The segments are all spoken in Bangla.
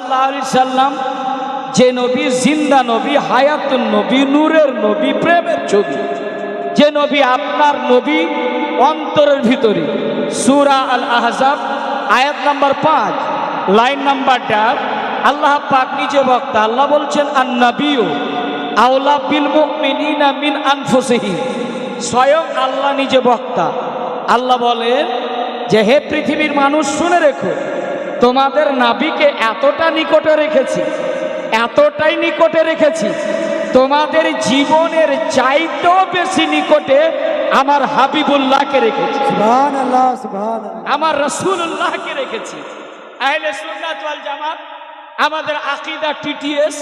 সাল্লাল্লাহু আলাইহি সাল্লাম যে নবী জিন্দা নবী, হায়াতুন নবী, নূরের নবী, প্রেমের ছবি, যে নবী আপনার নবী অন্তরের ভিতরে। সূরা আল আহজাব আয়াত নাম্বার 5 লাইন নাম্বার 4 আল্লাহ পাক নিজে বক্তা, আল্লাহ বলছেন আন-নাবিয়্যু আওলা বিল মুমিনিনা মিন আনফুসিহিম। স্বয়ং আল্লাহ নিজে বক্তা। আল্লাহ বলেন যে হে পৃথিবীর মানুষ শুনে রেখো, তোমাদের নাবিকে এতটা নিকটে রেখেছি, এতটাই নিকটে রেখেছি, তোমাদের জীবনের চাইতেও বেশি নিকটে আমার হাবিবুল্লাহকে রেখেছি, সুবহানাল্লাহ সুবহানাল্লাহ, আমার রাসূলুল্লাহকে রেখেছি। আহলে সুন্নাত ওয়াল জামাত আমাদের আকীদা টিটিএস,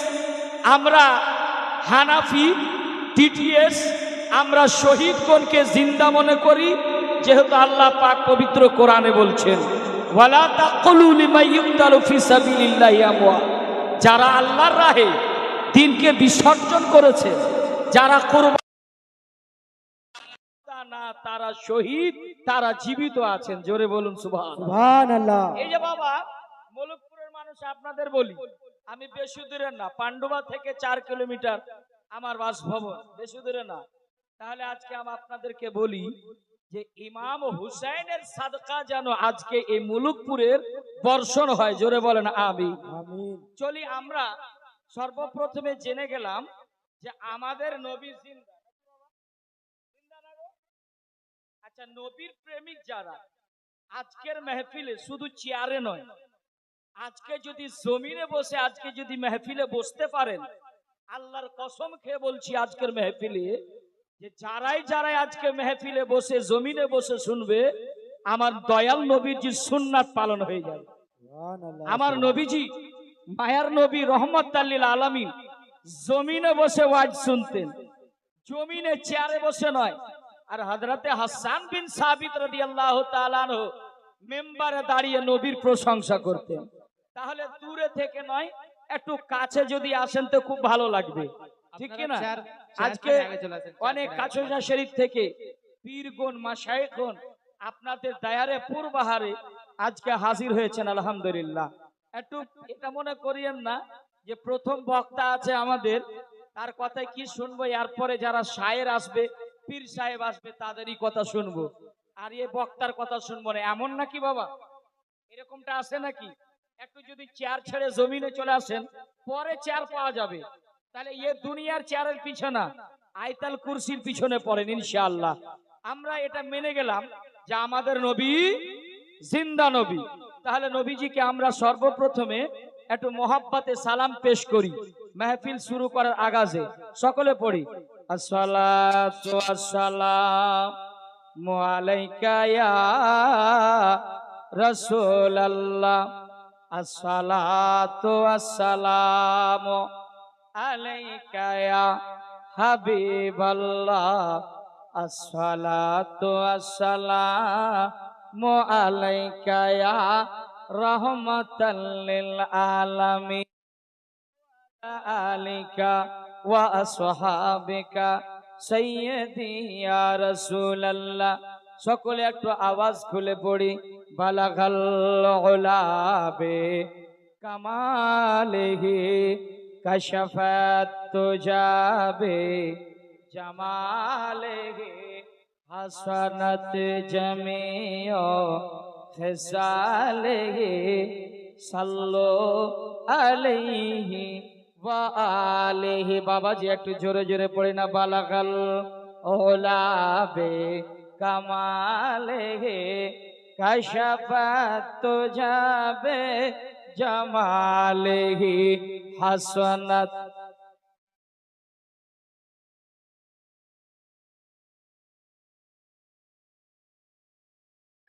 আমরা হানাফি টিটিএস, আমরা শহীদগণকে জিন্দা মনে করি, যেহেতু আল্লাহ পাক পবিত্র কোরআনে বলছেন ওয়ালা তাকুলু লিমান ইউকতালু ফি সাবিলিল্লাহি আমওয়াত। যারা আল্লাহর রাহে দ্বীনকে বিসর্জন করেছে, যারা কুরবান না তারা শহীদ, তারা জীবিত আছেন। জোরে বলুন সুবহানাল্লাহ সুবহানাল্লাহ। এই যে বাবা মলকপুরের মানুষ আপনাদের বলি, আমি বেশি দূরে না, পান্ডুয়া থেকে 4 কিলোমিটার আমার বাসভবন, বেশি দূরে না। তাহলে আজকে আমি আপনাদেরকে বলি যে ইমাম হুসাইনের সাদকা যেন আজকে এই মলকপুরের বর্ষণ হয়। জোরে বলেন আমিন। আমিন। চলি আমরা সর্বপ্রথমে জেনে গেলাম যে আমাদের নবী জিন্দা। আচ্ছা, নবীর প্রেমিক যারা আজকের মেহফিলে শুধু চেয়ারে নয়, আজকে যদি জমিনে বসে আজকে যদি মেহফিলে বসতে পারেন, আল্লাহর কসম খেয়ে বলছি আজকের মেহফিলে যে যারাই আজকে মেহফিলে বসে জমিনে বসে শুনবে, আমার দয়াল নবীজি সুন্নাত পালন হয়ে যাবে। আমার নবীজি মায়ার নবী রহমাতুল লিল আলামিন জমিনে বসে ওয়াজ শুনতেন, জমিনে চেয়ারে বসে নয়। আর হযরতে হাসান বিন সাবিত রাদিয়াল্লাহু তাআলা আনহু মেম্বারে দাঁড়িয়ে নবীর প্রশংসা করতেন। তাহলে দূরে থেকে নয়, একটু কাছে যদি আসেন তো খুব ভালো লাগবে, ঠিক কি না? আজকে অনেক কাছাজা শরীফ থেকে পীরগণ মাশায়েখগণ আপনাদের দায়ারে পূর্বাহারে আজকে হাজির হয়েছেন, আলহামদুলিল্লাহ। একটু এটা মনে করিয়েন না যে প্রথম বক্তা আছে আমাদের, তার কথায় কি শুনবো, এরপরে যারা শায়ের আসবে, পীর সাহেব আসবে, তাদেরই কথা শুনবো, আর এই বক্তার কথা শুনবো না, এমন নাকি বাবা? এরকমটা আছে নাকি? একটু যদি চেয়ার ছেড়ে জমিনে চলে আসেন, পরে চেয়ার পাওয়া যাবে। তাহলে এই দুনিয়ার চেয়ারের পিছনে আয়তাল কুরসির পিছনে পড়েন ইনশাআল্লাহ। আমরা এটা মেনে গেলাম যে আমাদের নবী জিন্দা নবী। তাহলে নবীজিকে আমরা সর্বপ্রথমে একটু মোহাব্বতে সালাম পেশ করি মেহফিল শুরু করার আগাজে। সকলে পড়ি আসসালাতু আসসালামু আলাইকা ইয়া রাসূলুল্লাহ, আসসালাতু আসসালামু আলাইকা ইয়া হাবিবাল্লাহ, আসসালাতু আসসালামু আলাইকা ইয়া রাহমাতাল লিল আলামিন আলিকা ওয়া আসহাবিকা সাইয়্যিদি ইয়া রাসূলুল্লাহ। সকলে একটু আওয়াজ খুলে পড়ি বালাগাল উলাবে কামালিহি কাশাফাত তুজাবে জামালিহি হাসানাত জামিউ খিসালিহি সাল্লু আলাইহি ওয়া আলিহি। বাবাজি একটু জোরে জোরে পড়ে না বালাগাল ওলাবে কামালিহি কাশাফাত তুজাবে জামালিহি হাসানাত।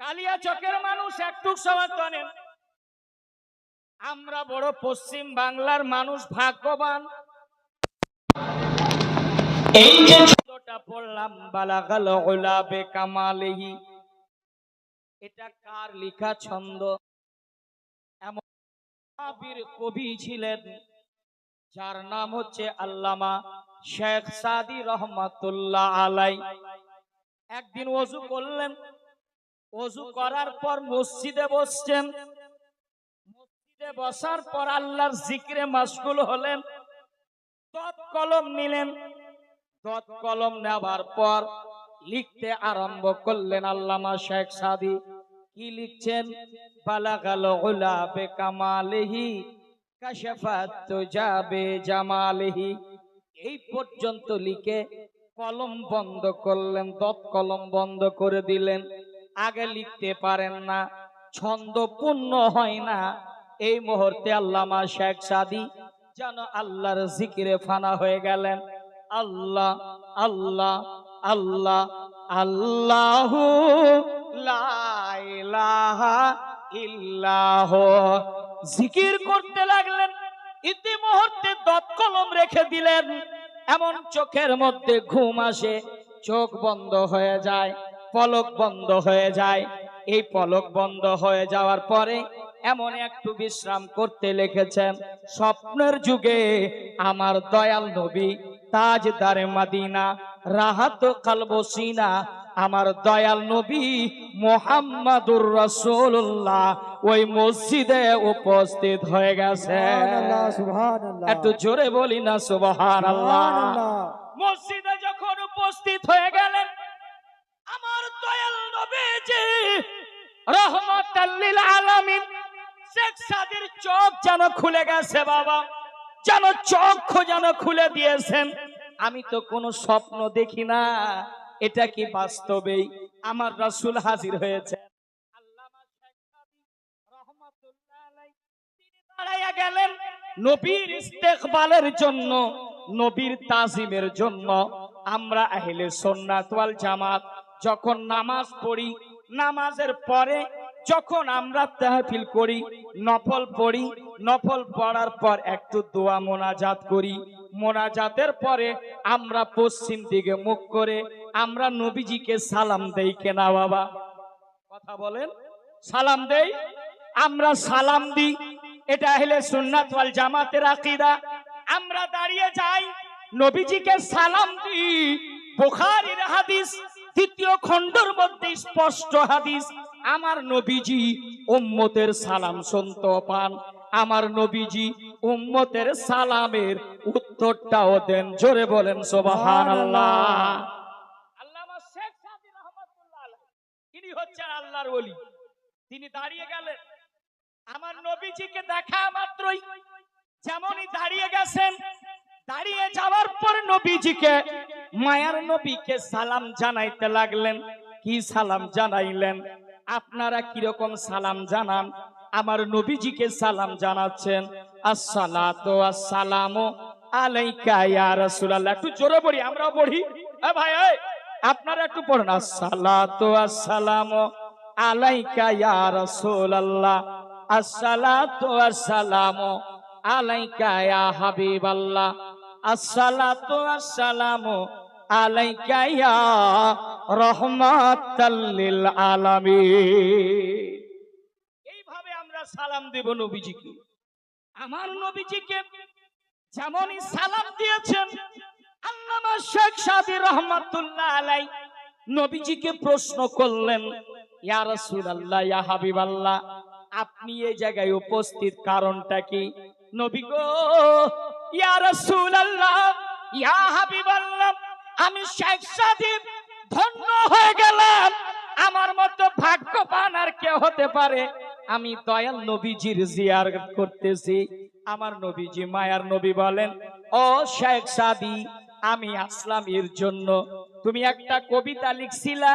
কালিয়া চকের মানুষ একটু সবার জানেন, আমরা বড় পশ্চিম বাংলার মানুষ ভাগ্যবান। এই যে ছন্দটা পড়লাম বালাগাল উলাবে কামালিহি, এটা কার লেখা ছন্দ? এমন বীর কবি ছিলেন যার নাম হচ্ছে আল্লামা শেখ সাদি রহমাতুল্লাহ আলাই। একদিন ওযু করলেন, ওযু করার পর মসজিদে বসছেন, মসজিদে লিখতে বসার পর আল্লাহর জিকিরে মাশগুল হলেন, দত কলম নিলেন। দত কলম নেবার পর লিখতে আরম্ভ করলেন আল্লামা শেখ সাদী। কি লিখছেন? বালাগাল উলা বেকামালিহি কাশাফাত তুজা বেজামালিহি। এই পর্যন্ত লিখে কলম বন্ধ করলেন, দত কলম বন্ধ করে দিলেন। আগে লিখতে পারেন না, ছন্দপূর্ণ হয় না। এই মুহূর্তে আল্লামা শেখ সাদী যেন আল্লাহর জিকিরে ফানা হয়ে গেলেন। আল্লাহ আল্লাহ আল্লাহ আল্লাহু লা ইলাহা ইল্লাহ জিকির করতে লাগলেন। ইতি মুহূর্তে দত কলম রেখে দিলেন। এমন চোখের মধ্যে ঘুম আসে, চোখ বন্ধ হয়ে যায়, পলক বন্ধ হয়ে যায়। এই পলক বন্ধ হয়ে যাওয়ার পরে এমন একটু বিশ্রাম করতে লিখেছেন, স্বপ্নের যুগে আমার দয়াল নবী তাজদারে মদিনা রাহাত কালবসিনা আমার দয়াল নবী মুহাম্মাদুর রাসূলুল্লাহ ওই মসজিদে উপস্থিত হয়ে গেছে। সুবহানাল্লাহ, সুবহানাল্লাহ। একটু জোরে বলি না সুবহানাল্লাহ। সুবহানাল্লাহ। মসজিদে যখন উপস্থিত হয়ে গেলেন আমার দয়াল নবীজি রহমাতাল লিল আলামিন, শেখ সাদীর চোখ যেন খুলে গেছে বাবা, যেন চোখ যেন খুলে দিয়েছেন। আমি তো কোনো স্বপ্ন দেখি না, এটা কি বাস্তবেই আমার রাসূল হাজির হয়েছে। আল্লামা শেখ সাদী রহমাতুল্লাহ আলাইহি তিনি দাঁড়ায়া গেলেন নবীর ইস্তেকবালের জন্য, নবীর তাজিমের জন্য। আমরা আহলে সুন্নাত ওয়াল জামাত যখন নামাজ পড়ি, নামাজের পরে যখন আমরা তাহফিল করি, নফল পড়ি, নফল পড়ার পর একটু দোয়া মোনাজাত করি, মোনাজাতের পরে আমরা পশ্চিম দিকে মুখ করে আমরা নবীজিকে সালাম দেই কেনা বাবা? কথা বলেন, সালাম দেই? আমরা সালাম দিই, এটা আহলে সুন্নাত ওয়াল জামাতের আকীদা। আমরা দাঁড়িয়ে যাই, নবীজিকে সালাম দিই। বুখারীর হাদিস 3য় খণ্ডের মধ্যে স্পষ্ট হাদিস, আমার নবীজি উম্মতের সালাম শুনতে পান, আমার নবীজি উম্মতের সালামের উত্তরটাও দেন। জোরে বলেন সুবহানাল্লাহ। আল্লামা শেখ সাদী রাহমাতুল্লাহ আলাইহি তিনি হচ্ছেন আল্লাহর ওলি। তিনি দাঁড়িয়ে গেলেন, আমার নবীজিকে দেখা মাত্রই যেমনই দাঁড়িয়ে গেছেন, দাঁড়িয়ে যাওয়ার পর নবীজিকে মায়ার নবীকে সালাম জানাইতে লাগলেন। কি সালাম জানাইলেন? আপনারা কিরকম সালাম জানান? আমার নবীজিকে সালাম জানাচ্ছেন, আসসালাতু আসসালামু আলাইকা ইয়া রাসূলুল্লাহ। একটু জোরে পড়ি, আমরাও পড়ি। ভাই আপনারা একটু পড়ুন, আসসালাতু আসসালামু আলাইকা ইয়া রাসূলুল্লাহ, আসসালাতু আসসালামু আলাইকা ইয়া হাবিবাল্লাহ, আসসালাতু আসসালামু আলাইকা ইয়া রাহমাতাল লিল আলামিন। এইভাবে আমরা সালাম দেব নবীজিকে। আমার নবীজিকে যেমনই সালাম দিয়েছেন আল্লামা শেখ সাদী রহমাতুল্লাহ আলাইহি নবীজিকে প্রশ্ন করলেন, ইয়া রাসূলুল্লাহ, ইয়া হাবিবাল্লাহ, আপনি এই জায়গায় উপস্থিত কারণটা কি? নবী গো, ইয়া রাসূলুল্লাহ, ইয়া হাবিবাল্লাহ, আমি শেখ সাদী ধন্য হয়ে গেলাম। আমার মতো ভাগ্যবান আর কে হতে পারে? আমি দয়াল নবীজির জিয়ারত করতেছি। আমার নবীজি মায়ার নবী বলেন, ও শেখ সাদী, আমি আসলাম এর জন্য। তুমি একটা কবিতা লিখছিলা,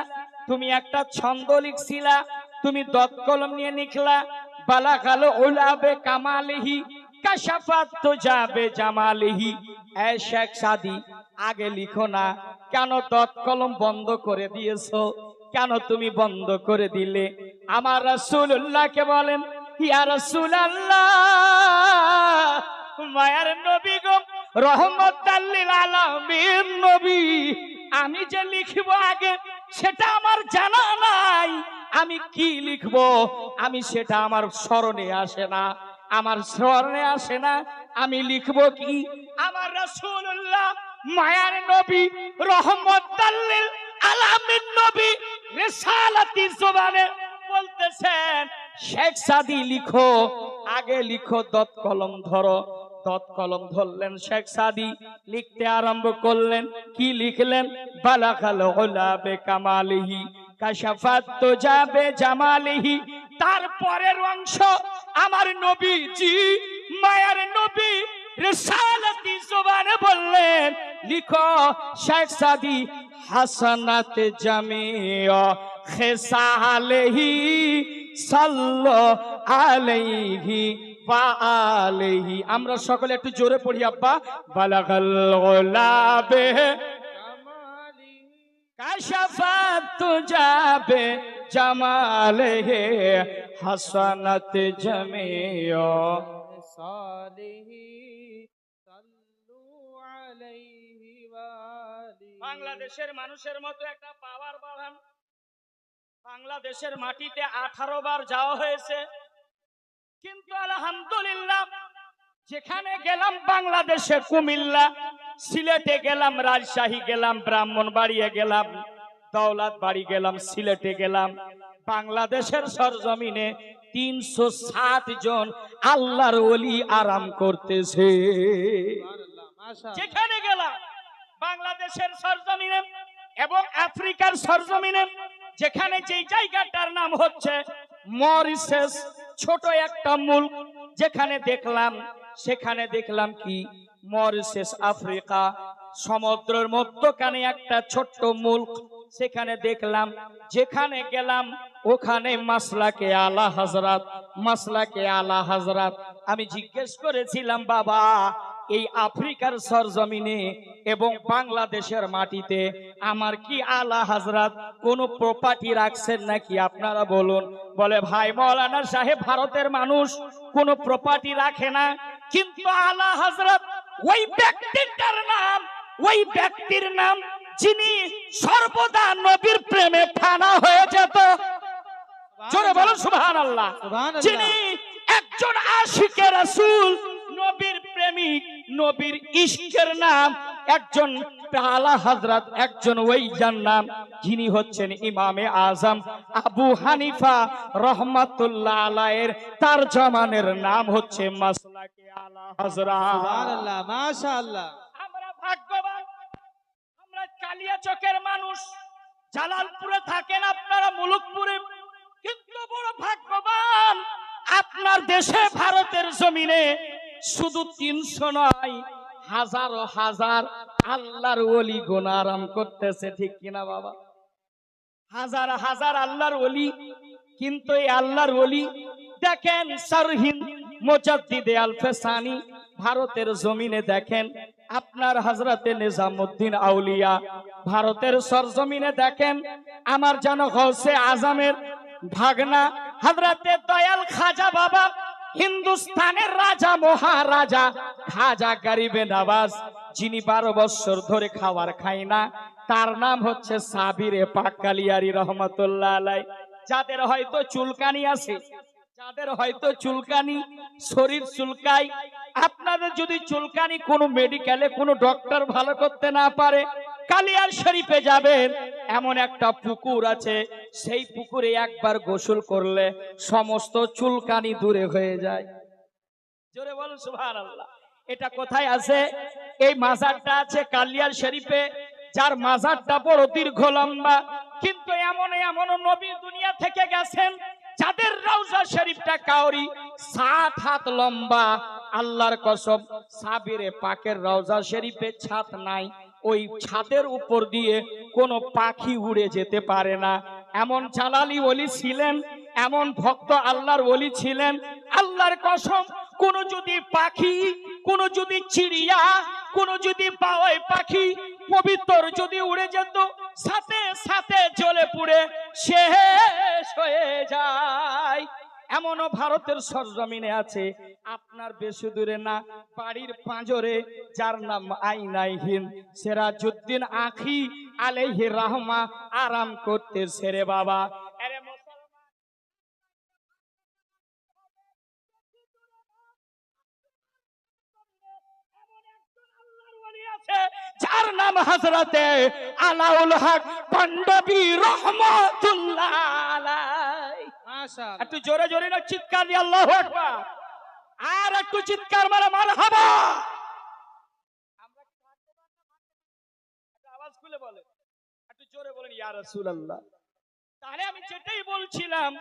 তুমি একটা ছন্দ লিখছিলা, তুমি দত কলম নিয়ে লিখলা, বালাগাল উলাবে কামালিহি কাশাফাত তুজাবে জামালিহি। এ শেখ সাদী, আগে লিখো না, কেন দত কলম বন্ধ করে দিয়েছো? কেন তুমি বন্ধ করে দিলে? আমার রাসূলুল্লাহকে বলেন, ইয়া রাসূলুল্লাহ, মায়ার নবী গো, রহমাতাল লিল আলামিন নবী, আমি যে লিখব আগে সেটা আমার জানা নাই। আমি কি লিখব আমি সেটা আমার স্মরণে আসে না, আমার স্মরণে আসে না। আমি লিখব কি? আমার রাসূলুল্লাহ মায়ার নবী রহমাতাল লিল আলামিন নবী রিসালাতি জবানে বলতেছেন, শেখ সাদী লিখো, আগে লিখো, দত কলম ধরো। দত কলম ধরলেন শেখ সাদি, লিখতে আরম্ভ করলেন। কি লিখলেন? বালাগাল উলা বে কামালিহি কাশাফাত তুজা বে জামালিহি। তারপরের অংশ আমার নবীজি, মায়ার নবী রিসালাতি জবানে বললেন, লিখো শেখ সাদি, হাসানাত জামিয়া খেসালেহি সাল্লো আলাইহি ওয়া আলিহি। আমরা সকলে একটু জোরে পড়ি আব্বা। বালাগাল গুলাবে কাশাফাত তুজাবে জামালেহি হাসানাত জামিয়া সালিহি সাল্লু আলাইহি ওয়া আলিহি। বাংলাদেশের মানুষের মতো একটা পাওয়ার বাড়ান। বাংলাদেশের মাটিতে 18 বার যাওয়া হয়েছে, কিন্তু আলহামদুলিল্লাহ যেখানে গেলাম, বাংলাদেশে কুমিল্লা, সিলেটে গেলাম, রাজশাহী গেলাম, ব্রাহ্মণবাড়িয়া গেলাম, দৌলতবাড়ি গেলাম, সিলেটে গেলাম, বাংলাদেশের সরজমিনে 360 জন আল্লাহর ওলি আরাম করতেছে। যেখানে গেলাম বাংলাদেশের সরজমিনে এবং আফ্রিকার সরজমিনে, যেখানে যে জায়গাটার নাম হচ্ছে মরিশাস, ছোট একটা মুলক, যেখানে দেখলাম, সেখানে দেখলাম কি, মরিশাস আফ্রিকা, সমুদ্রের মধ্যখানে একটা ছোট্ট মুলক, সেখানে দেখলাম। যেখানে গেলাম ওখানে মাসলাকে আলা হযরত, মাসলাকে আলা হযরত। আমি জিজ্ঞেস করেছিলাম, বাবা এই আফ্রিকার সরজমিনে এবং বাংলাদেশের মাটিতে আমার কি আলা হযরত কোনো প্রপার্টি রাখছেন নাকি, আপনারা বলুন। বলে, ভাই মাওলানা সাহেব, ভারতের মানুষ কোনো প্রপার্টি রাখে না, কিন্তু আলা হযরত ওই ব্যক্তিটার নাম, ওই ব্যক্তির নাম যিনি সর্বদা নবীর প্রেমে ফানা হয়ে যেত। জোরে বলুন সুবহানাল্লাহ। যিনি একজন আশিকে রাসূল, নবীর প্রেমিক, নবীর ইশকের নাম একজন আলা হযরত, একজন ওই যার নাম, যিনি হচ্ছেন ইমামে আজম আবু হানিফা রহমাতুল্লাহ আলাইহির, তার জামানের নাম হচ্ছে মাসলাকে আলা হযরত। সুবহানাল্লাহ, মাশাআল্লাহ। আমরা ভাগ্যবান, আমরা কালিয়াচকের মানুষ, জালালপুরে থাকেন আপনারা, মুলুকপুরে, কিন্তু বড় ভাগ্যবান আপনার দেশে ভারতের জমিনে শুধু 300 নয়, হাজার হাজার আল্লাহর ওলি গুনাহ আরাম করতেছে, ঠিক কিনা বাবা? হাজার হাজার আল্লাহর ওলি, কিন্তু এই আল্লাহর ওলি দেখেন, সারহিন মুজাদ্দিদে আল-ফেসানি ভারতের জমিনে দেখেন, আপনার হযরতে নিজামউদ্দিন আউলিয়া ভারতের সরজমিনে দেখেন, আমার যেন গৌসে আজমের ভাগনা হযরতে দয়াল খাজা বাবা, হিন্দুস্তানের রাজা মহারাজা খাজা গরিবে নওয়াজ, যিনি 12 বছর ধরে খাবার খায় না, তার নাম হচ্ছে সাবিরে পাক কালিয়ারি রহমাতুল্লাহ আলাই। যাদের হয়তো চুলকানি আছে, যাদের হয়তো চুলকানি, শরীর চুলকায়, আপনাদের যদি চুলকানি কোনো মেডিকেলে কোনো ডক্টর ভালো করতে না পারে, কালিয়ার শরীফে যাবেন, এমন একটা পুকুর আছে, সেই পুকুরে একবার গোসল করলে সমস্ত চুলকানি দূরে হয়ে যায়। জোরে বলুন সুবহানাল্লাহ। এটা কোথায় আছে? এই মাজারটা আছে কালিয়ার শরীফে, যার মাজারটা বড় দীর্ঘ লম্বা, কিন্তু এমন এমন নবী দুনিয়া থেকে গেছেন যাদের রওজা শরীফটা কাউরি 60 হাত লম্বা। আল্লাহর কসম, সাবিরে পাকের রওজা শরীফে ছাদ নাই, ওই ছাদের উপর দিয়ে কোনো পাখি উড়ে যেতে পারে না। এমন জালালি ওলি ছিলেন, এমন ভক্ত আল্লাহর ওলি ছিলেন। আল্লাহর কসম, কোন যদি পাখি, কোন যদি চিড়িয়া, কোন যদি পাওয়াই পাখি পবিত্র যদি উড়ে যেত, সাথে সাথে জ্বলে পুড়ে শেষ হয়ে যায়। এমনও ভারতের সরজমিনে আছে, আপনার বেশি দূরে না, বাড়ির পাঁজরে, যার নাম আইনাই হিন্দ সিরাজউদ্দিন আখি আলাইহি রাহমা আরাম করতেছে রে বাবা। আরে যার নাম হযরতে আলাউল হক পান্ডবী রহমাতুল্লাহ আলাইহি। মাশাআল্লাহ, একটু জোরে জোরে না চিৎকার দিয়ে আল্লাহু আকবার। আর একটু চিৎকার মারা মারহাবা। আমরা কি ভাগ্যবান না ভাগ্যবান? একটু আওয়াজ খুলে বলেন, একটু জোরে বলেন ইয়া রাসূলুল্লাহ। তাহলে আমি যেটাই বলছিলাম,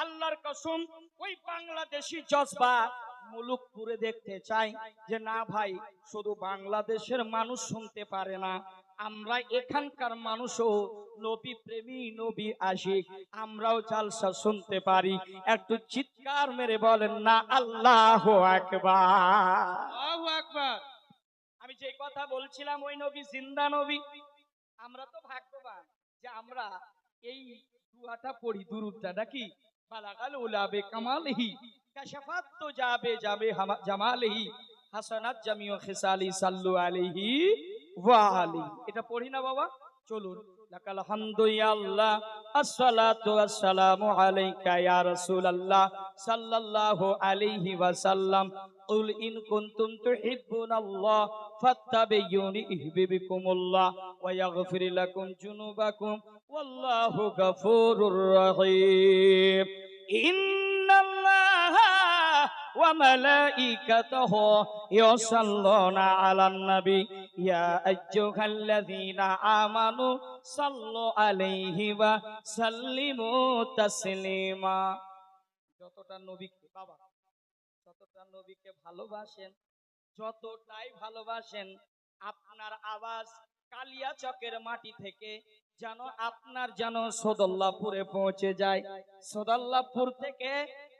আল্লাহর কসম ওই বাংলাদেশি জজবা মুলুকপুরে দেখতে চাই যে না ভাই, শুধু বাংলাদেশের মানুষ শুনতে পারে না, আমরা এখানকার মানুষও নবী প্রেমী নবী আশিক, আমরাও জালসা শুনতে পারি। একটু চিৎকার মেরে বলেন না আল্লাহু আকবার। আল্লাহু আকবার। আমি যে কথা বলছিলাম ওই নবী জিন্দা নবী। আমরা তো ভাগ্যবান যে আমরা এই দুয়াটা পড়ি, দুরূদটা নাকি, বালাগাল উলাবে কামালহি কাশাফাত তো যাবে জামালহি হাসানাত জামিউ খিসালি সাল্লু আলাইহি ওয়া আলি। এটা পড়ি না বাবা? চলুন। লাকাল হামদু ইয়া আল্লাহ, আসসালাতু ওয়াসসালামু আলাইকা ইয়া রাসূলুল্লাহ সাল্লাল্লাহু আলাইহি ওয়াসাল্লাম। কুল ইন কুনতুম তুহিব্বুনাল্লাহ ফাত্তাবিউনি ইহবিবিকুমুল্লাহ ওয়া ইয়াগফির লাকুম যুনুবাকুম ওয়াল্লাহু গফুরুর রহিম। ইন্নাল্লাহা ওয়া মালাইকাতাহু ইউসাল্লুনা আলান নবী ইয়া আইয়ুহাল্লাযীনা আমানু সাল্লু আলাইহি ওয়া সাল্লিমু তাসলিমা। যতটা নবীকে বাবা, যতটা নবীকে ভালোবাসেন, যতটাই ভালোবাসেন, আপনার আওয়াজ কালিয়াচকের মাটি থেকে যেন আপনার যেন সদল্লাপুরে পৌঁছে যায়, সদল্লাপুর থেকে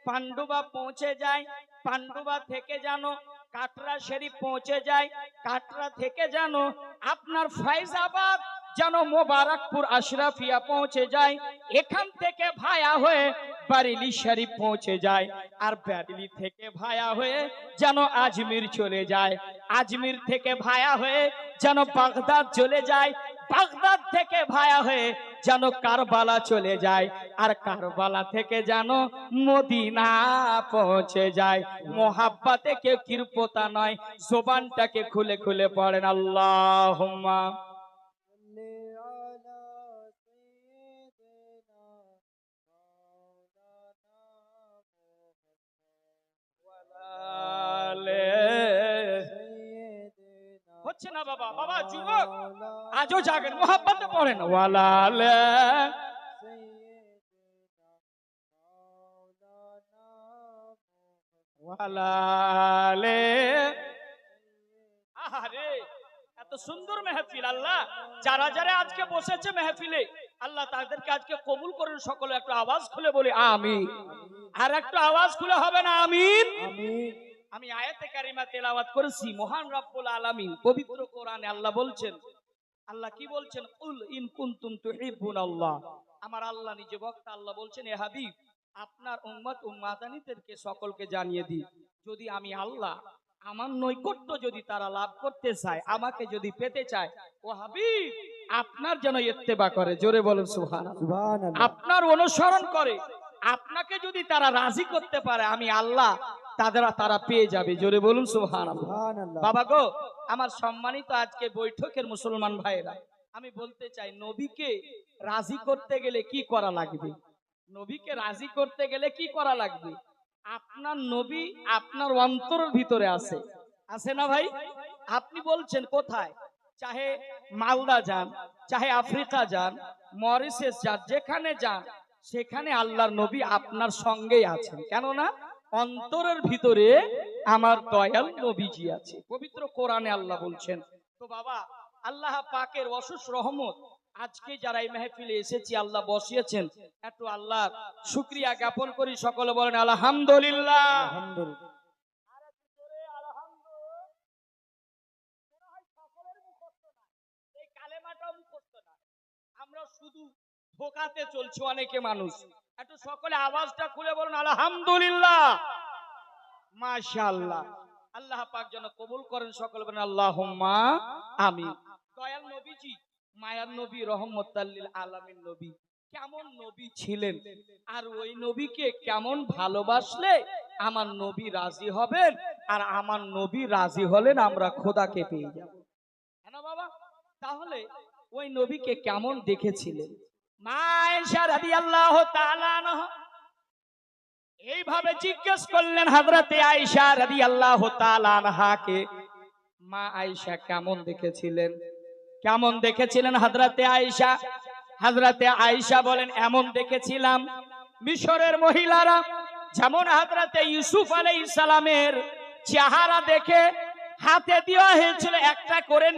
পান্ডুবা পৌঁছে যায়, পান্ডুবা থেকে যেন কাটরা শরীফ পৌঁছে যায়, কাটরা থেকে যেন আপনার ফাইজাবাদ যেন মোবারকপুর আশরাফিয়া পৌঁছে যায়, এখান থেকে ভায়া হয়ে বারেলি শরীফ পৌঁছে যায়, আর বারেলি থেকে ভায়া হয়ে যেন আজমির চলে যায়, আজমির থেকে ভায়া হয়ে যেন বাগদাদ চলে যায়, বাগদাদ থেকে ভায়া হয়ে যেন কারবালা চলে যায়, আর কারবালা থেকে যেন মদিনা পৌঁছে যায়। মোহাব্বতে কেউ কৃপতা নয়, জবানটাকে খুলে খুলে পড়েন আল্লাহুম্মা হচ্ছে না বাবা। বাবা যুবক আজও জাগেন, মোহাব্বতে পড়েন ওয়ালালে ওয়ালালে। আহারে এত সুন্দর মেহফিল, আল্লাহ যারা যারা আজকে বসেছে মেহফিলে, আল্লাহ তাদেরকে আজকে কবুল করেন সকলে। একটু আওয়াজ খুলে বলি আমিন। আর একটু আওয়াজ খুলে হবে না আমিন? আমি আয়াতে কারিমা তেলাওয়াত করেছি, মহান রব্বুল আলামিন পবিত্র কোরআনে আল্লাহ বলছেন, আল্লাহ কি বলছেন? কুল ইন কুনতুম তুহিব্বুনাল্লাহ। আমার আল্লাহ নিজে বক্তা, আল্লাহ বলছেন এ হাবিব আপনার উম্মত উম্মাতানিদেরকে সকলকে জানিয়ে দিই, যদি আমি আল্লাহ আমার নৈকট্য যদি তারা লাভ করতে চায়, আমাকে যদি পেতে চায়, ও হাবিব আপনার যেন ইত্তেবা করে, জোরে বলেন সুবহানাল্লাহ, আপনার অনুসরণ করে, আপনাকে যদি তারা রাজি করতে পারে, আমি আল্লাহ তারা পেয়ে যাবে, জোরে বলুন সুবহানাল্লাহ। বাবা গো আমার সম্মানিত আজকে বৈঠকের মুসলমান ভাইরা, আমি বলতে চাই নবীকে রাজি করতে গেলে কি করা লাগবে? নবীকে রাজি করতে গেলে কি করা লাগবে? আপনার নবী আপনার অন্তরের ভিতরে আছে, আছে না ভাই? আপনি বলছেন কোথায়, চাহে মালদা যান, চাহে আফ্রিকা যান, মরিশাস যান, যেখানে যান সেখানে আল্লাহর নবী আপনার সঙ্গেই আছেন। কেননা অন্তরের ভিতরে আমার দয়াল নবীজি আছে, পবিত্র কোরআনে আল্লাহ বলছেন। তো বাবা আল্লাহ পাকের অশেষ রহমত, আজকে যারা এই মেহফিলে এসেছি আল্লাহ বসিয়েছেন, একটু আল্লাহ শুকরিয়া জ্ঞাপন করি, সকলে বলেন আলহামদুলিল্লাহ। এই কালেমাটাও মুখস্থ না, আমরা শুধু ধোকাতে চলছি অনেকে মানুষ। একটু সকলে আওয়াজটা খুলে বলুন আলহামদুলিল্লাহ, মাশাআল্লাহ। আল্লাহ পাক যেন কবুল করেন, সকলে বলেন আল্লাহুম্মা আমিন। দয়াল নবীজি মায়ার নবী, রহমতাল লিল আলামিন নবী, কেমন নবী ছিলেন, আর ওই নবীকে কেমন ভালোবাসলে আমার নবী রাজি হবেন, আর আমার নবী রাজি হলেন আমরা খোদাকে পেয়ে যাব, হ্যাঁ না বাবা? তাহলে ওই নবীকে কেমন দেখেছিলেন? মা আয়েশা রাদিয়াল্লাহু তাআলা আনহা এইভাবে জিজ্ঞেস করলেন হযরতে আয়েশা রাদিয়াল্লাহু তাআলা আনহাকে। মা আয়েশা কেমন দেখেছিলেন? কেমন দেখেছিলেন হযরতে আয়েশা? হযরতে আয়েশা বলেন, এমন দেখেছিলাম মিশরের মহিলারা যেমন হযরতে ইউসুফ আলাইহিস সালামের চেহারা দেখে হাতে দেওয়া হয়েছিল একটা করে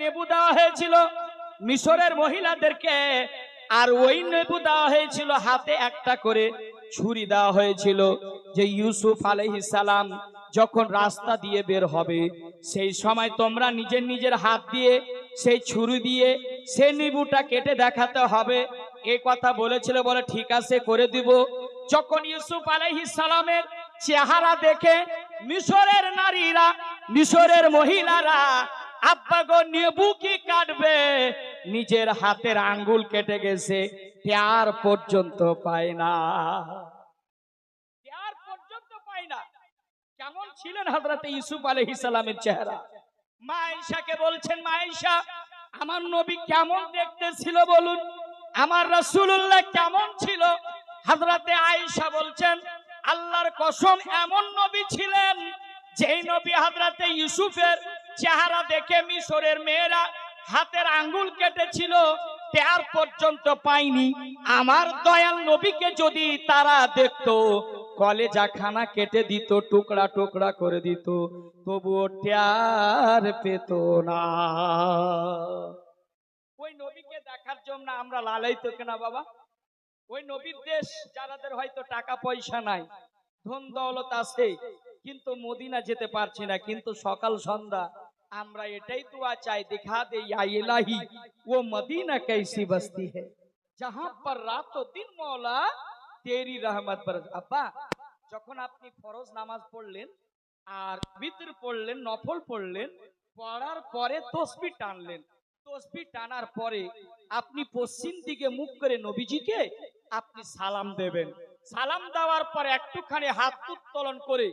নেবু দেওয়া হয়েছিল মিশরের মহিলাদেরকে, আর ওই নেবু দেওয়া হয়েছিল হাতে একটা করে ছুরি দেওয়া হয়েছিল, যে ইউসুফ আলাইহিস সালাম যখন রাস্তা দিয়ে বের হবে সেই সময় তোমরা নিজের নিজের হাত দিয়ে সেই ছুরি দিয়ে সেই নেবুটা কেটে দেখাতে হবে। এই কথা বলেছিল। বলে ঠিক আছে, করে দিব। যখন ইউসুফ আলাইহিস সালামের চেহারা দেখে মিশরের নারীরা, মিশরের মহিলারা আব্বা গো নেবু কি কাটবে, নিজের হাতের আঙ্গুল কেটে গেছে, পেয়ার পর্যন্ত পায় না, পেয়ার পর্যন্ত পায় না। কেমন ছিলেন হযরত ইউসুফ আলাইহিস সালামের চেহারা? মা আয়েশাকে বলছেন, মা আয়েশা আমার নবী কেমন দেখতে ছিল বলুন, আমার রাসূলুল্লাহ কেমন ছিল? হযরতে আয়েশা বলছেন, আল্লাহর কসম এমন নবী ছিলেন যেই নবী হযরতে ইউসুফের চেহারা দেখে মিশরের মেয়েরা হাতের আঙ্গুল কেটেছিল, পেয়ার পর্যন্ত পায়নি। আমার দয়াল নবীকে যদি তারা দেখতো, কলেজা খানা কেটে দিত, টুকরা টুকরা করে দিত, তবুও টের পেত না। ওই নবীকে দেখার জন্য আমরা লালায়িত কেনা বাবা? ওই নবীর দেশ যারাদের হয়তো টাকা পয়সা নাই, ধন দৌলত আছে, কিন্তু মদিনা যেতে পারছি না, কিন্তু সকাল সন্ধ্যা আমরা এটাই দোয়া চাই, দেখা দে ইয়া ইলাহি ও মদিনা कैसी बस्ती है जहां पर रातों दिन मौला तेरी रहमत बरस। আব্বা, যখন আপনি ফরজ নামাজ পড়লেন আর বিতর পড়লেন, নফল পড়লেন, পড়ার পরে তাসবিহ টানলেন, তাসবিহ টানার পরে আপনি পশ্চিম দিকে মুখ করে নবীজিকে আপনি সালাম দেবেন। সালাম দেওয়ার পরে একটুখানি হাত উত্তোলন করে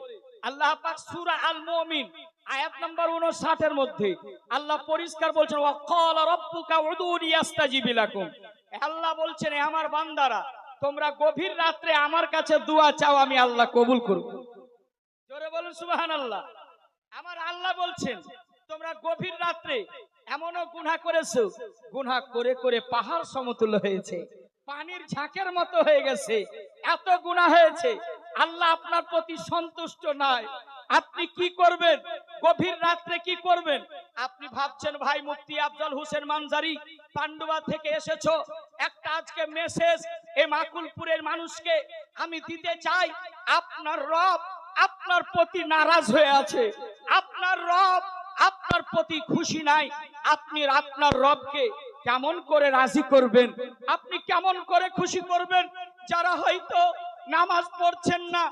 আল্লাহ পাক সূরা আল মুমিন আয়াত নাম্বার 59 এর মধ্যে আল্লাহ পরিষ্কার বলছেন, ওয়াকালা রাব্বুকা উদুনি আস্তাজিব লাকুম। আল্লাহ বলছেন, আমার বান্দারা তোমরা গভীর রাতে আমার কাছে দোয়া চাও, আমি আল্লাহ কবুল করব। জোরে বলুন সুবহানাল্লাহ। আমার আল্লাহ বলছেন তোমরা গভীর রাতে এমনও গুনাহ করেছো, গুনাহ করে করে পাহাড় সমতুল্য হয়েছে, পানির ঝাঁকের মতো হয়ে গেছে, এত গুনাহ হয়েছে, আল্লাহ আপনার প্রতি সন্তুষ্ট নয়। আপনি কি করবেন? গভীর রাতে কি করবেন? আপনি ভাবছেন ভাই মুফতি আফজল হোসেন মানজারি পান্ডুয়া থেকে এসেছো, একটা আজকে মেসেজ এই মাকুলপুরের মানুষকে আমি দিতে চাই। আপনার রব আপনার প্রতি নারাজ হয়ে আছে, আপনার রব আপনার প্রতি খুশি নাই। আপনি আপনার রবকে কেমন করে রাজি করবেন? আপনি কেমন করে খুশি করবেন? যারা হয়তো নামাজ পড়ছেন না,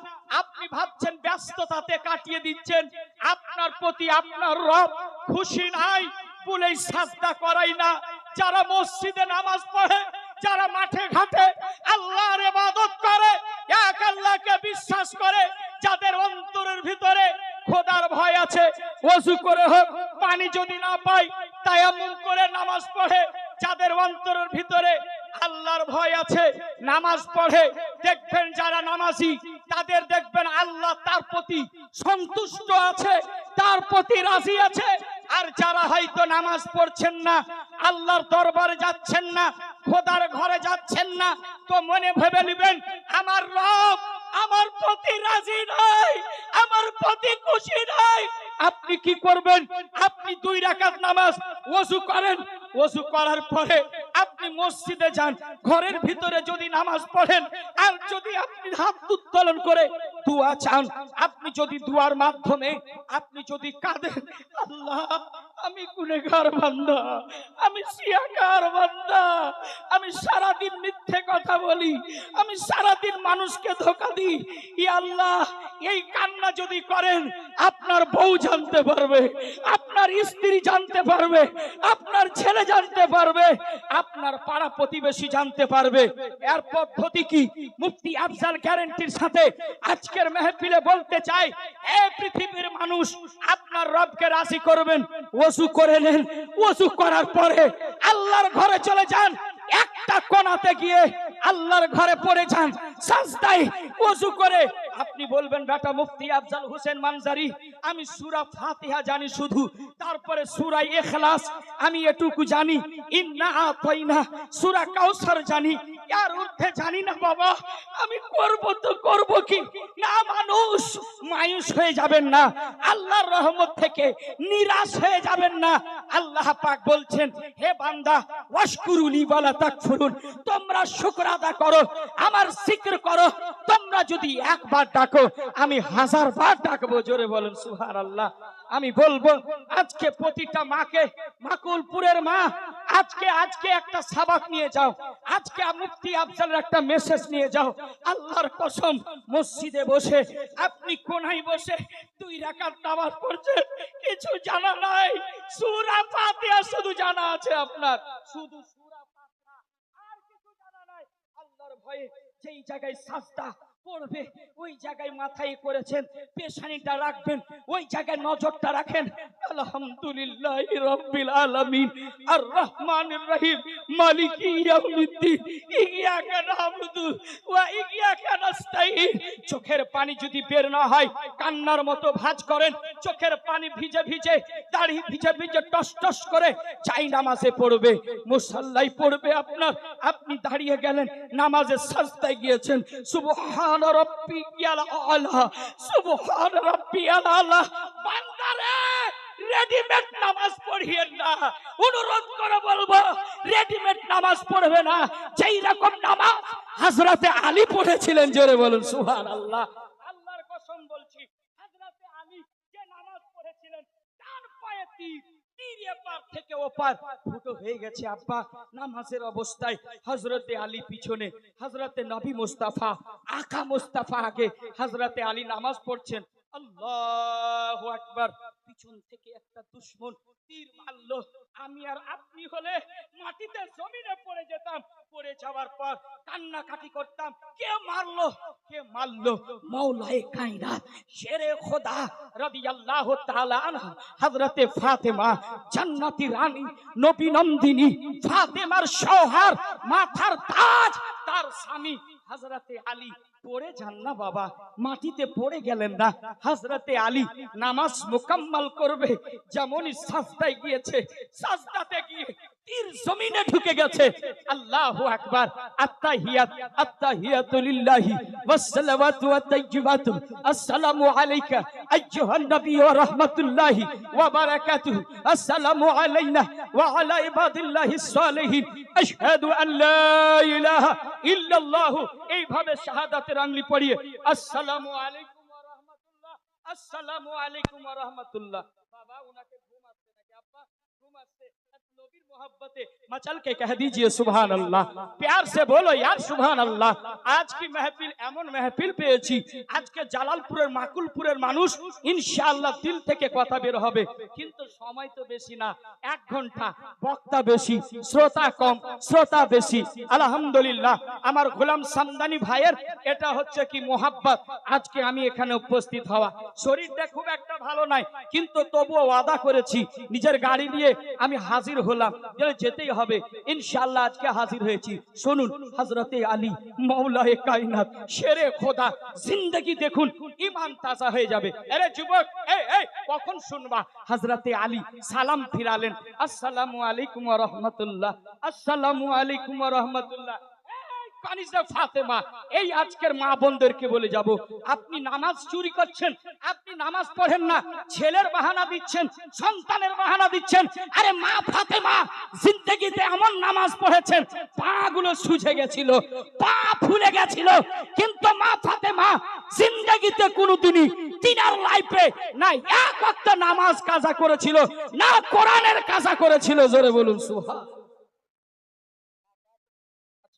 আপনি ভাবছেন ব্যস্ততাতে কাটিয়ে দিচ্ছেন, আপনার প্রতি আপনার রব খুশি নাই বলেই সাজদা করাই না। যারা মসজিদে নামাজ পড়ে, যারা মাঠে ঘাটে আল্লাহর ইবাদত করে, এক আল্লাহকে বিশ্বাস করে, যাদের অন্তরের ভিতরে খোদার ভয় আছে, ওযু করে হোক, পানি যদি না পায় তায়াম্মুম করে নামাজ পড়ে, যাদের অন্তরের ভিতরে আল্লাহর ভয় আছে, নামাজ পড়ে, দেখবেন যারা নামাজি তাদের দেখবেন আল্লাহ তার প্রতি সন্তুষ্ট আছে, তার প্রতি রাজি আছে। আর যারা হয়তো নামাজ পড়ছেন না, আল্লাহর দরবারে যাচ্ছেন না, খোদার ঘরে যাচ্ছেন না, তো মনে ভেবে নেবেন আমার রব আমার প্রতি রাজি নাই, আমার প্রতি খুশি নাই। আপনি কি করবেন? আপনি 2 রাকাত নামাজ ওযু করেন, ওযু করার পরে আপনি মসজিদে যান, ঘরের ভিতরে যদি নামাজ পড়েন, আর যদি আপনি হাত উত্তোলন করে দোয়া চান, আপনি যদি দোয়ার মাধ্যমে আপনি যদি কাঁদেন, আল্লাহ আমি গুনাহগার বান্দা, আমি সিয়াকার বান্দা, আমি সারা দিন মিথ্যে কথা বলি, আমি সারা দিন মানুষকে ধোঁকা দিই, ইয়া আল্লাহ এই কান্না যদি করেন, আপনার বউ জানতে পারবে, আপনার স্ত্রী জানতে পারবে, আপনার ছেলে জানতে পারবে, আপনার পাড়া প্রতিবেশী জানতে পারবে। এর পদ্ধতি কি? মুফতি আফজাল গ্যারান্টির সাথে আজকের মেহফিলে বলতে চাই, এই পৃথিবীর মানুষ আপনার রবকে রাজি করবেন, ওযু করে নেন, ওযু করার পরে আল্লাহর ঘরে চলে যান, একটা কোণাতে গিয়ে আল্লাহর ঘরে পড়ে যান সাজদায় ওযু করে। আপনি বলবেন বেটা মুফতি আফজাল হোসেন মানজারি আমি সূরা ফাতিহা জানি শুধু, তারপরে সূরা ইখলাস আমি এটুকু জানি, ইন্না আতাইনা সূরা কাউসার জানি, এর ঊর্ধ্বে জানি না বাবা। আমি করব তো করব কি না? মানুষ মায়ুস হয়ে যাবেন না, আল্লাহর রহমত থেকে নিরাশ হয়ে যাবেন না। আল্লাহ পাক বলছেন, হে বান্দা ওয়াশকুরুনি ওয়ালা তাকফুরুন, তোমরা শুকর আদা করো, আমার জিকির করো। তোমরা যদি একবার ডাকো আমি 1000 বার ডাকবো। জোরে বলেন সুবহানাল্লাহ। আমি বলবো আজকে প্রতিটা মাকে, মাকুলপুরের মা, আজকে একটা সাবাক নিয়ে যাও, আজকে মুফতি আফজালের একটা মেসেজ নিয়ে যাও। আল্লাহর কসম মসজিদে বসে আপনি কোনায় বসে 2 রাকাত নামাজ পড়ছেন, কিছু জানা নাই, সূরা ফাতিহা শুধু জানা আছে আপনার, শুধু সূরা ফাতিহা, আর কিছু জানা নাই। আল্লাহর ভয়ে যেই জায়গায় সাজদা পড়বে ওই জায়গায় মাথায় করেছেন, পেশানিটা রাখবেন, ওই জায়গায় নজরটা রাখেন। আলহামদুলিল্লাহি রাব্বিল আলামিন আর রহমানির রহিম মালিকি ইয়াউমিদ্দিন ইয়্যাকা না'বুদু ওয়া ইয়্যাকা নাস্তাঈন। চোখের পানি যদি বের না হয় কান্নার মতো ভাঁজ করেন, চোখের পানি ভিজে ভিজে, দাড়ি ভিজে ভিজে টস টস করে চাই নামাজে পড়বে, মুসাল্লায় পড়বে আপনার। আপনি দাঁড়িয়ে গেলেন, নামাজে সাজদায় গিয়েছেন, সুবহান রাব্বিয়াল আলা, সুবহান রাব্বিয়াল আলা। বান্দারে রেডিমেড নামাজ পড়িয়েন না, অনুরোধ করে বলবো রেডিমেড নামাজ পড়বে না। যেই রকম নামাজ হযরতে আলী পড়েছিলেন, জোরে বলুন সুবহানাল্লাহ। আল্লাহর কসম বলছি, হযরতে আলী যে নামাজ পড়েছিলেন তার পায়ে তীর, তীর এপার থেকে ওপার ফুটো হয়ে গেছে আব্বা। নামাজের অবস্থায় হযরতে আলী পিছনে, হযরতে নবী মুস্তাফা আকা মুস্তাফা আগে, হযরতে আলী নামাজ পড়ছেন। আল্লাহু আকবার। পিছন থেকে একটা দুশমন তীর মারলো, আমি আর আপনি হলে মাটিতে জমিনে পড়ে যেতাম। পড়ে যাওয়ার পর কান্নাকাটি করতাম, কে মারলো কে মারলো? মাওলায়ে কায়নাত শেরে খোদা রাদিয়াল্লাহু তাআলা আনহা হযরতে ফাতেমা জান্নাতি রানী, নবী নন্দিনী, ফাতেমার সওহার, মাথার তাজ, তার স্বামী হযরতে আলী পড়ে যান না বাবা, মাটিতে পড়ে গেলেন না। হযরতে আলী নামাজ মুকাম্মাল করবে, যেমনই সাজদায় গিয়েছে, সাজদাতে গিয়ে তীর জমিনে ঢুকে গেছে। আল্লাহু আকবার। আত্তাহিয়াত আত্তাহিয়াতু লিল্লাহি ওয়াস সালাওয়াতু ওয়াত তাইয়্যিবাতু আসসালামু আলাইকা আইয়ুহান নবী ওয়া রাহমাতুল্লাহি ওয়া বারাকাতুহু আসসালামু আলাইনা ওয়া আলা ইবাদিল্লাহিস সালিহিন আশহাদু আন লা ইলাহা ইল্লাল্লাহ। এইভাবে শাহাদাতের আঙ্গুলি পড়িয়ে আসসালামু আলাইকুম ওয়া রাহমাতুল্লাহ, আসসালামু আলাইকুম ওয়া রাহমাতুল্লাহ। বাবা উনাকে ঘুম আসছে নাকি আব্বা? ঘুম আসছে। नबीर मोहब्बत मचल के कह दीजिए सुभान अल्लाह, प्यार से बोलो यार सुभान अल्लाह। आज की महफिल एमन महफिल পেয়েছি, আজকে জালালপুরের মাকুলপুরের মানুষ ইনশাআল্লাহ দিল থেকে কথা বের হবে, কিন্তু সময় তো বেশি না, 1 ঘন্টা, বক্তা বেশি, শ্রোতা কম, শ্রোতা বেশি। আলহামদুলিল্লাহ আমার গোলাম সামদানি ভাইয়ের এটা হচ্ছে কি মোহাব্বত, আজকে আমি এখানে উপস্থিত হওয়া। শরীরটা খুব একটা ভালো নাই, কিন্তু তবুও ওয়াদা করেছি নিজের গাড়ি নিয়ে আমি হাজির হলাম, যেতেই হবে ইনশাআল্লাহ। আজকে হাজির হয়েছি। শুনুন হযরতে আলী মাওলায়ে কায়নাত শেরে খোদা, জিন্দেগি দেখুন, ঈমান তাজা হয়ে যাবে। আরে যুবক, এই কখন শুনবা? হযরতে আলী সালাম ফিরালেন, আসসালামু আলাইকুম ওয়া রাহমাতুল্লাহ, আসসালামু আলাইকুম ওয়া রাহমাতুল্লাহ। কানিজা ফাতেমা, এই আজকের মা বোনদেরকে বলে যাব, আপনি নামাজ চুরি করছেন, আপনি নামাজ পড়েন না, ছেলের বাহানা দিচ্ছেন, সন্তানের বাহানা দিচ্ছেন। আরে মা ফাতেমা জিন্দেগিতে এমন নামাজ পড়েছেন, পা গুলো সুজে গেছিল, পা ফুলে গেছিল, কিন্তু মা ফাতেমা জিন্দেগিতে কোনোদিনই তিনার লাইফে না এক ওয়াক্ত নামাজ কাজা করেছিল, না কোরআনের কাজা করেছিল। জোরে বলুন সুবহান।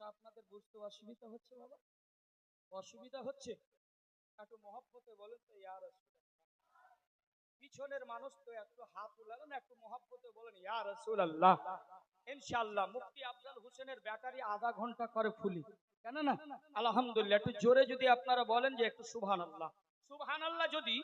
আপনাদের বুঝতে অসুবিধা হচ্ছে বাবা? অসুবিধা হচ্ছে? একটু মহব্বতে বলেন তো ইয়া রাসূলুল্লাহ। পিছনের মানুষ তো একটু হাত উলালেন, একটু মহব্বতে বলেন ইয়া রাসূলুল্লাহ। ইনশাআল্লাহ মুফতি আফজাল হোসেনের ব্যাটারি আধা ঘন্টা করে ফুলি, কেন না? আলহামদুলিল্লাহ। একটু জোরে যদি আপনারা বলেন যে একটু সুবহানাল্লাহ, সুবহানাল্লাহ যদি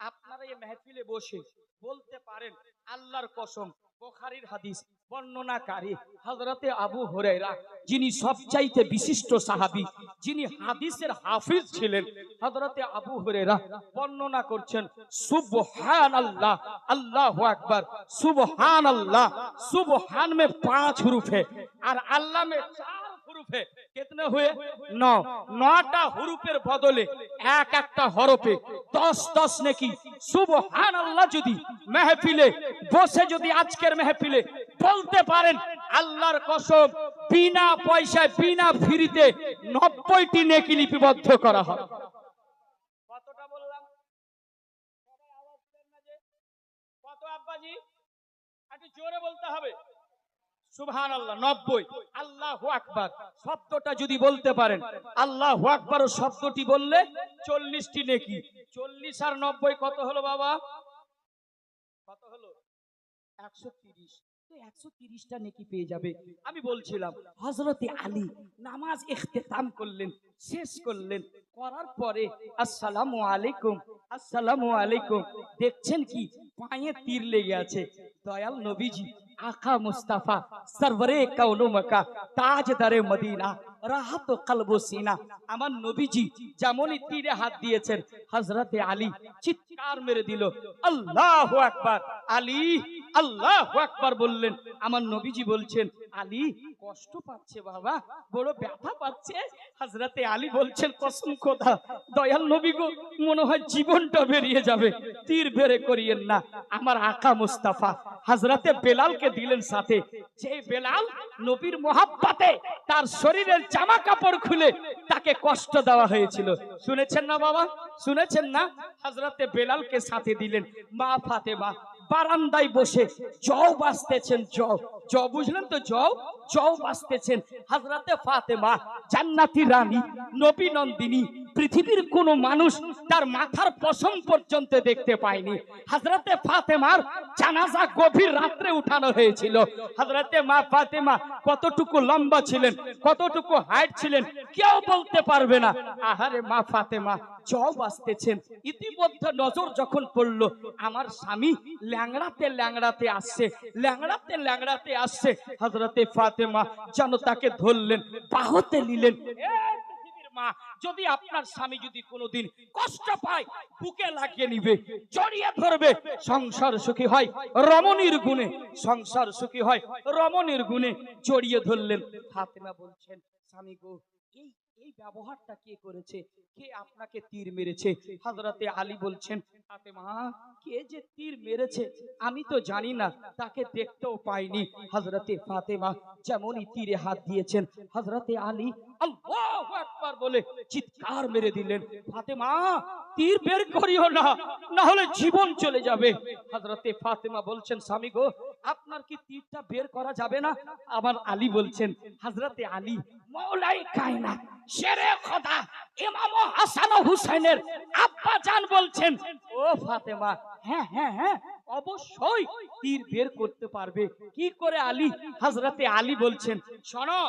আপনারা এই মাহফিলে বসে বলতে পারেন, আল্লাহর কসম বুখারীর হাদিস বর্ণনাকারী হযরতে আবু হুরায়রা, যিনি সবচাইতে বিশিষ্ট সাহাবী, যিনি হাদিসের হাফিজ ছিলেন, হযরতে আবু হুরায়রা বর্ণনা করছেন, সুবহানাল্লাহ, আল্লাহু আকবার, সুবহানাল্লাহ। सुबहान में 5 হুরুফ है और अल्लाह में 4 হুরুফ है। कितने हुए? 9। 9টা হুরুফের বদলে এক একটা হরফে 10 নেকি। সুবহানাল্লাহ যদি মাহফিলে বসে যদি আজকের মাহফিলে বলতে পারেন, আল্লাহর কসম বিনা পয়সায় বিনা ফ্রিতে 90টি নেকি লিপিবদ্ধ করা হবে। কতটা বললাম? সবাই আওয়াজ দেন না যে কত আব্বাজি? একটু জোরে বলতে হবে। সুবহানাল্লাহ 90। আল্লাহু আকবার শব্দটা যদি বলতে পারেন, আল্লাহু আকবার শব্দটি বললে 40টি নেকি। 40 আর 90 কত হলো বাবা? কত হলো? 130। তো 130টা নেকি পেয়ে যাবে। আমি বলছিলাম হযরতে আলী নামাজ ইখতিতাম করলেন, শেষ করলেন, করার পরে আসসালামু আলাইকুম, আসসালামু আলাইকুম, দেখছেন কি পায়ে তীর লেগে আছে। দয়াল নবীজি আকা মুস্তাফা সরওয়ারে কাউনু মাকা তাজদারে মদিনা রাহাত কলব সিনা, আমার নবীজি যেমনই তীরে হাত দিয়েছেন, হযরতে আলী চিৎকার মেরে দিল, আল্লাহু আকবার। আলী আল্লাহু আকবার বললেন। আমার নবীজি বলছেন, আলী কষ্ট পাচ্ছে বাবা, বড় ব্যথা পাচ্ছে। হযরতে আলী বলছেন, কসম খোদা দয়াল নবী গো, মনে হয় জীবনটা বেরিয়ে যাবে, তীর বেরে করিয়েন না। আমার আকা মুস্তাফা হযরতে বেলালকে দিলেন সাথে, যে বেলাল নবীর মোহাব্বতে তার শরীরের জামা কাপড় খুলে তাকে কষ্ট দেওয়া হয়েছিল। শুনেছেন না বাবা? শুনেছেন না? হযরতে বেলালকে সাথে দিলেন। মা ফাতেমা বারান্দায় বসে জও বাজতেছেন, জও বুঝলেন তো, জও বাজতেছেন। হযরতে ফাতেমা জান্নাতি রানী, নবী নন্দিনী, পৃথিবীর কোন মানুষ তার মাথার পশম পর্যন্ত দেখতে পায়নি। হযরতে ফাতেমার জানাজা গভীর রাত্রে উঠানো হয়েছিল। হযরতে মা ফাতেমা কতটুকু লম্বা ছিলেন, কতটুকু হাইট ছিলেন, কেউ বলতে পারবে না। আহারে মা ফাতেমা জও বাজতেছেন। ইতিমধ্যে নজর যখন পড়লো, আমার স্বামী ল্যাংড়াতে ল্যাংড়াতে আসছে, ল্যাংড়াতে ল্যাংড়াতে আসছে। হযরতে ফাতেমা যেন তাকে ধরলেন, বাহুতে নিলেন। মা, যদি আপনার স্বামী যদি কোনোদিন কষ্ট পায়, বুকে লাগিয়ে নিবে, জড়িয়ে ধরবে, সংসার সুখী হয় রমণীর গুণে, সংসার সুখী হয় রমণীর গুণে। জড়িয়ে ধরলেন। ফাতেমা বলছেন, স্বামী গো, এই এই ব্যবহারটা কে করেছে? কে আপনাকে তীর মেরেছে? হযরতে আলী বলছেন, ফাতেমা কে যে তীর মেরেছে আমি তো জানি না, তাকে দেখতেও পাইনি। হযরতে ফাতেমা যেমনই তীরে হাত দিয়েছেন, হযরতে আলী আল্লাহু আকবার বলে চিৎকার মেরে দিলেন, ফাতেমা তীর বের করিও না, না হলে জীবন চলে যাবে। হযরতে ফাতেমা বলছেন, স্বামী গো, আপনার কি তীরটা বের করা যাবে না? আমার আলী বলছেন, হযরতে আলী মৌলাই কায়নাত শেরে খোদা ইমাম হাসান ও হুসাইনের আব্বা জান বলছেন, ও ফাতেমা, হ্যাঁ হ্যাঁ হ্যাঁ অবশ্যই তীর বের করতে পারবে। কি করে আলী? হযরতে আলী বলছেন, শোনো,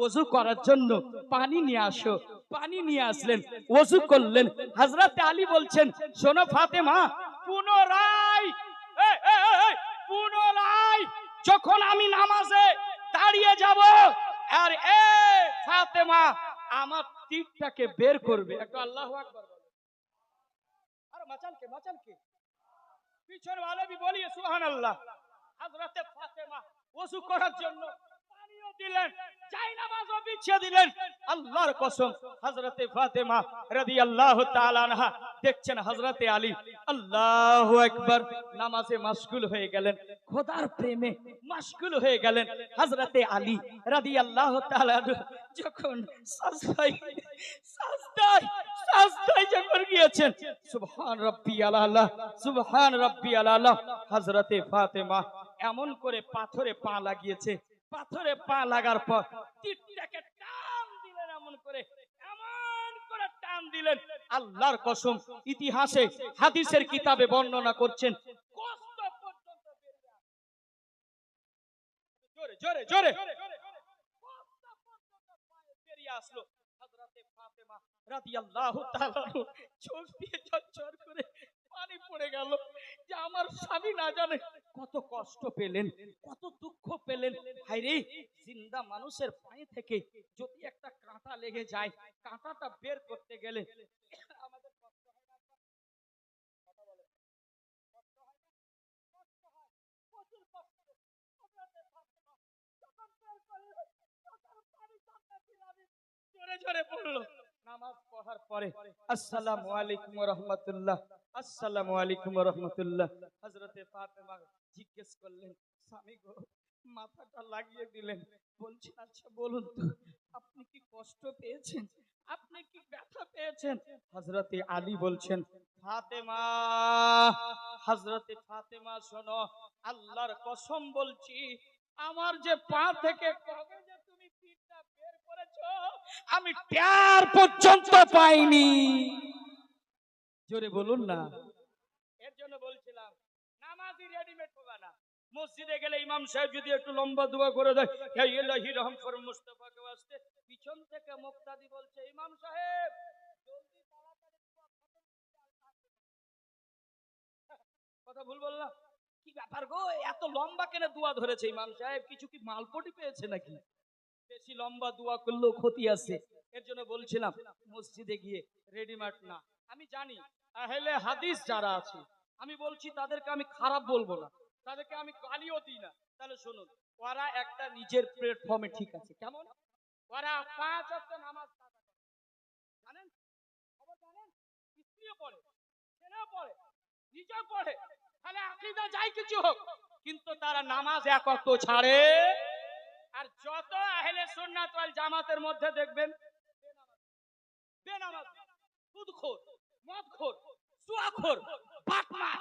ওযু করার জন্য পানি নিয়ে আসো। পানি নিয়ে আসলেন, ওযু করলেন। হযরতে আলী বলছেন, শোনো ফাতেমা, পুনরায় পুনরায় যখন আমি নামাজে দাঁড়িয়ে যাব, আর এ ফাতেমা আমার তীরটাকে বের করবে। একটু আল্লাহু আকবার বলো। আরে মাচালকে পিছনে वाले भी बोलिए সুবহান আল্লাহ। হযরতে ফাতেমা ওযু করার জন্য পানিও দিলেন, জায়নামাজও বিছিয়ে দিলেন। আল্লাহর কসম, হযরতে ফাতেমা রাদিয়াল্লাহু তাআলা আনহা দেখছেন হযরতে আলী আল্লাহু আকবার নামাজে মাশগুল হয়ে গেলেন, খোদার প্রেমে মাশগুল হয়ে গেলেন। হযরতে আলী রাদিয়াল্লাহু তাআলা যখন সাজদায় যখন গিয়েছেন, সুবহান রাব্বিয়াল আলা, সুবহান রাব্বিয়াল আলা, হযরতে ফাতেমা এমন করে পাথরে পা লাগিয়েছে। পাথরে পা লাগার পর তীরটাকে টান দিলেন, এমন করে টান দিলেন। আল্লাহর কসম, ইতিহাসে হাদিসের কিতাবে বর্ণনা করছেন, কষ্ট পর্যন্ত জোরে জোরে জোরে কষ্ট পর্যন্ত পায়ে বেরিয়ে আসলো। হযরতে ফাতেমা রাদিয়াল্লাহু তাআলা চোখ দিয়ে ঝরঝর করে পানি পড়ে গেল, যে আমার স্বামী না জানে কত কষ্ট পেলেন, কত দুঃখ পেলেন, হায়রে জিন্দা মানুষের পায়ে থেকে যদি একটা কাঁটা লেগে যায়, কাঁটাটা বের করতে গেলে আমাদের কষ্ট হয় না? কথা বলে কষ্ট হয় না? কষ্ট হয়, প্রচুর কষ্ট। হযরতে ফাতেমা যখন বের করলেন, তখন পানি কান্না ছিলামি জোরে জোরে পড়লো। নামাজ পড়ার পরে আসসালামু আলাইকুম ওয়া রাহমাতুল্লাহ, আসসালামু আলাইকুম ওয়া রাহমাতুল্লাহ। হযরতে ফাতেমা জিজ্ঞেস করলেন, স্বামী গো, মাথাটা লাগিয়ে দিলেন। বলছেন, আচ্ছা বলুন তো, আপনি কি কষ্ট পেয়েছেন? আপনি কি ব্যথা পেয়েছেন? হযরতে আলী বলছেন, ফাতেমা, হযরতে ফাতেমা শোনো, আল্লাহর কসম বলছি, আমার যে পা থেকে কবে যে তুমি পিঠটা বের করেছো, আমি টের পর্যন্ত পাইনি। জোরে বলুন না। এর জন্য বলছিলাম, নামাজি রেডিমেড হবে না। মসজিদে গেলে ইমাম সাহেব যদি একটু লম্বা দোয়া করে দেয়, হে ইলাহি রহম ফর মুস্তাফাকে ওয়াস্তে, পিছন থেকে মুক্তাদি বলছে, ইমাম সাহেব জলদি তাড়াতাড়ি দোয়া খতম করতে। কথা ভুল বললাম? কি ব্যাপার গো, এত লম্বা কেন দোয়া ধরেছে ইমাম সাহেব? কিছু কি মালপটি পেয়েছে নাকি? বেশি লম্বা দোয়া করলেও ক্ষতি আছে। এর জন্য বলছিলাম, মসজিদে গিয়ে রেডিমেড না। আমি জানি আহলে হাদিস যারা আছে, আমি বলছি তাদেরকে আমি খারাপ বলবো না, তাদেরকে আমি গালিও দিই না। তাহলে শুনুন, ওরা একটা নিজের প্ল্যাটফর্মে ঠিক আছে। কেমন? ওরা 5 ওয়াক্ত নামাজ কাজা করে, জানেন? খবর জানেন? স্ত্রীও পড়ে, ছেলেও পড়ে, নিজেও পড়ে, তাহলে আকীদা যাই কিছু হোক, কিন্তু তারা নামাজ এক ওয়াক্ত ছাড়ে। আর যত আহলে সুন্নাত ওয়াল জামাতের মধ্যে দেখবেন বেনামাজ, সুদখোর, মদখোর, জুয়াখোর, বাটমার,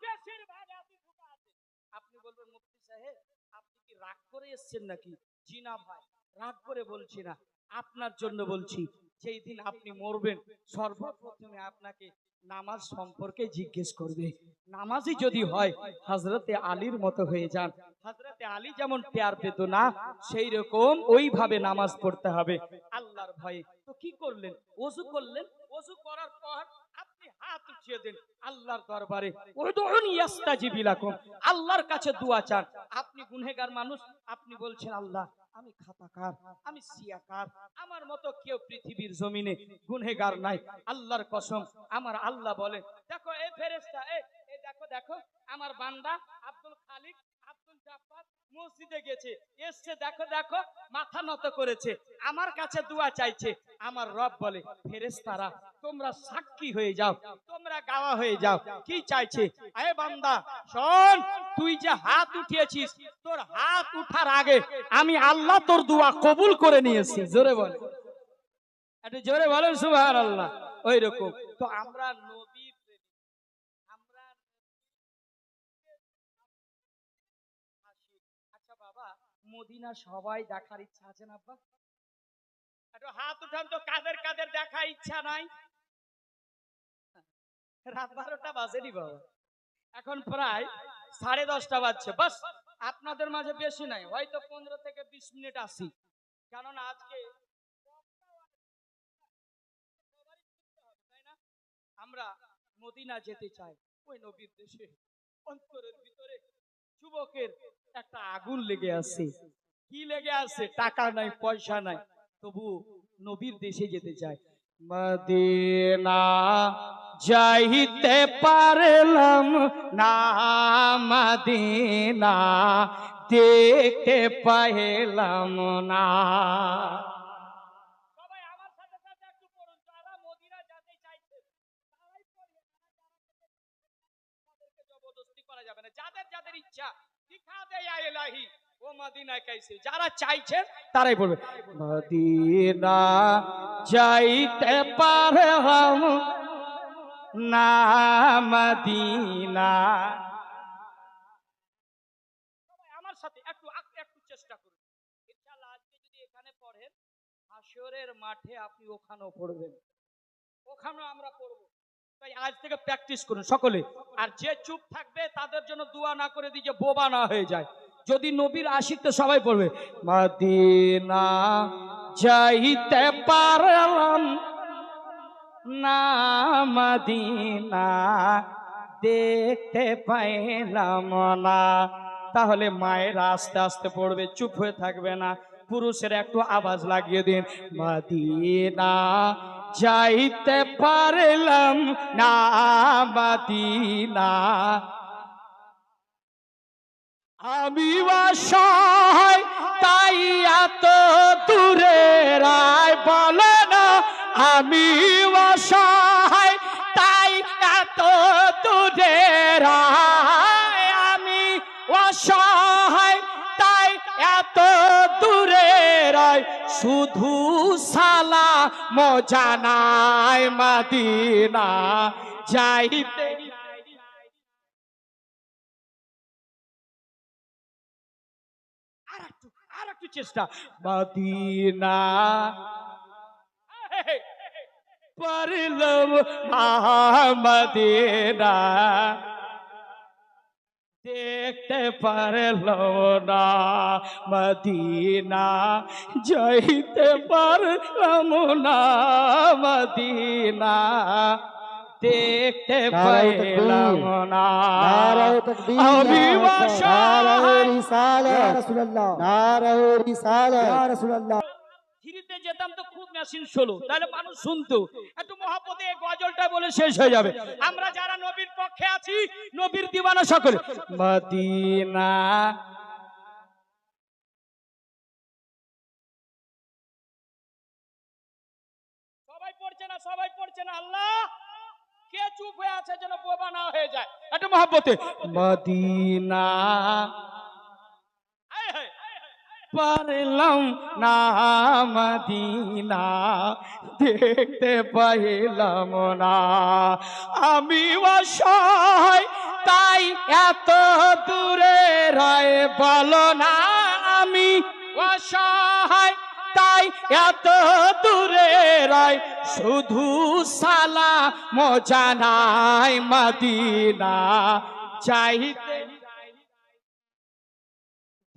বেশিরভাগ এতই ঢুকা আছে। আপনি বলবেন, মুফতি সাহেব আপনি কি রাগ করে এসেছেন নাকি? জি না ভাই, রাগ করে বলছি না, আপনার জন্য বলছি। যেই দিন আপনি মরবেন, সর্বপ্রথমে আপনাকে নামাজ সম্পর্কে জিজ্ঞেস করবে। নামাজি যদি হয়, হযরতে আলীর মতো হয়ে যান। হযরতে আলী যেমন টের পেত না, সেই রকম ওইভাবে নামাজ পড়তে হবে আল্লাহর ভয়ে। তো কি করলেন? ওযু করলেন। ওযু করার পর আপনি হাত উঠিয়ে দেন আল্লাহর দরবারে, উদউনি ইয়াস্তাজিব লাকুম, আল্লাহর কাছে দোয়া চান। আপনি গুনাহগার মানুষ, আপনি বলছেন, আল্লাহ আমি খাতাকার, আমি সিয়াকার, আমার মতো কেউ পৃথিবীর জমিনে গুনাহগার নাই। আল্লাহর কসম, আমার আল্লাহ বলেন, দেখো এই ফেরেশতা, এই দেখো দেখো আমার বান্দা আব্দুল খালিক, আব্দুল জাব্বার মসজিদে গেছে, এসছে, দেখো দেখো মাথা নত করেছে, আমার কাছে দোয়া চাইছে। আমার রব বলে, ফেরেশতারা তোমরা সাক্ষী হয়ে যাও, তোমরা গাওয়া হয়ে যাও, কি চাইছে? এ বান্দা শোন, তুই যে হাত উঠিয়েছিস, তোর হাত উঠার আগে আমি আল্লাহ তোর দোয়া কবুল করে নিয়েছি। জোরে বল, একটু জোরে বলেন সুবহানাল্লাহ। ওই রকম তো আমরা নবী, আমরা আচ্ছা বাবা, মদিনা সবাই দেখার ইচ্ছা আছে না আব্বা? একটু হাত উঠান তো, কাদের কাদের দেখার ইচ্ছা নাই? রাত 12টা বাজেনি বাবা, এখন প্রায় 10:30 বাজছে। বাস আপনাদের মাঝে বেশি নাই, হয়তো 15 থেকে 20 মিনিট আসি, কারণ আজকে তাই না, আমরা মদিনা যেতে চাই। ওই নবীর দেশে অন্তরের ভিতরে যুবকের একটা আগুন লেগে আছে। কি লেগে আছে? টাকা নাই, পয়সা নাই, তবু নবীর দেশে যেতে চায়। মদিনা যাইতে পারলাম না, মদিনা দেখতে পাইলাম না। সবাই আমার সাথে সাথে একটু পড়ুন, যারা মদিনা যেতে চাইছে তারাই পড়ুন, তাদেরকে জবরদস্তি করা যাবে না। যাদের যাদের ইচ্ছা, দিখা দে ইয়া ইলাহি ও মদিনা কাইসে, যারা চাইছেন তারাই বলবে, মদিনা যাইতে পারলাম না, মদিনা। সবাই আমার সাথে একটু একটু চেষ্টা করুন, ইনশাআল্লাহ। আজকে যদি এখানে পড়েন, হাসরের মাঠে আপনি ওখানেও পড়বেন, ওখানেও আমরা পড়ব। তাই আজ থেকে প্র্যাকটিস করুন সকলে। আর যে চুপ থাকবে তাদের জন্য দোয়া না করে দিই যে বোবা না হয়ে যায়। যদি নবীর আশিক তো সবাই পড়বে, মদিনা যাইতে পারলাম না, মদিনা দেখতে পাইলাম না। তাহলে মায়েরা আস্তে আস্তে পড়বে, চুপ হয়ে থাকবে না। পুরুষেরা একটু আওয়াজ লাগিয়ে দিন, মদিনা যাইতে পারলাম না, মদিনা আমি অসহায় তাই এত দূরে রায়, বলে না আমি অসহায় তাই এত দূরে রায়, আমি অসহায় তাই এত দূরে রায়, শুধু সালাম জানাই মদিনা যাইতে। আর একটু চেষ্টা, মদিনা পারলাম না, মদিনা দেখতে পারলাম না, মদিনা যাইতে পারলাম না, মদিনা দেখতে পাইলাম না, আমি ধীরে যেতাম তো খুব মেশিন ষোলো, তাহলে মানুষ শুনতো, একটু মহাপদে গজলটা বলে শেষ হয়ে যাবে। আমরা যারা নবীর পক্ষে আছি, নবীর দিওয়ানা সকলে, মদিনা সবাই পড়ছে না, সবাই পড়ছে না, আল্লাহ কে চুপ হয়ে আছে যেন বোবা না হয়ে যায়, একটু মহাপতে মদিনা পারলাম না, মদিনা দেখতে পাইলাম না, আমি অসহায় তাই এত দূরে রয়, বলো না আমি অসহায় তাই এত দূরে রয়, শুধু সালাম জানাই মদিনা যাইতে,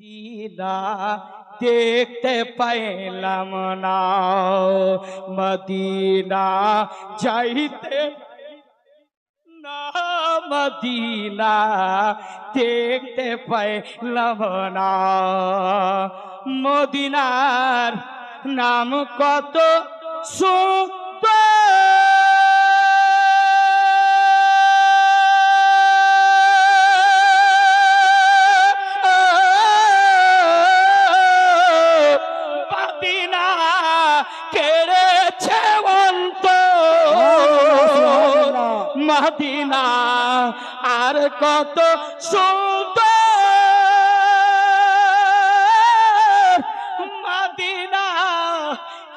মদিনা দেখতে পাইলাম না, মদিনা যাইতে না, মদিনা দেখতে পাইলাম না, মদিনার নাম কত সুন্দর, মদিনা কেড়েছে অন্তর, মদিনা আর কত সুন্দর, মদিনা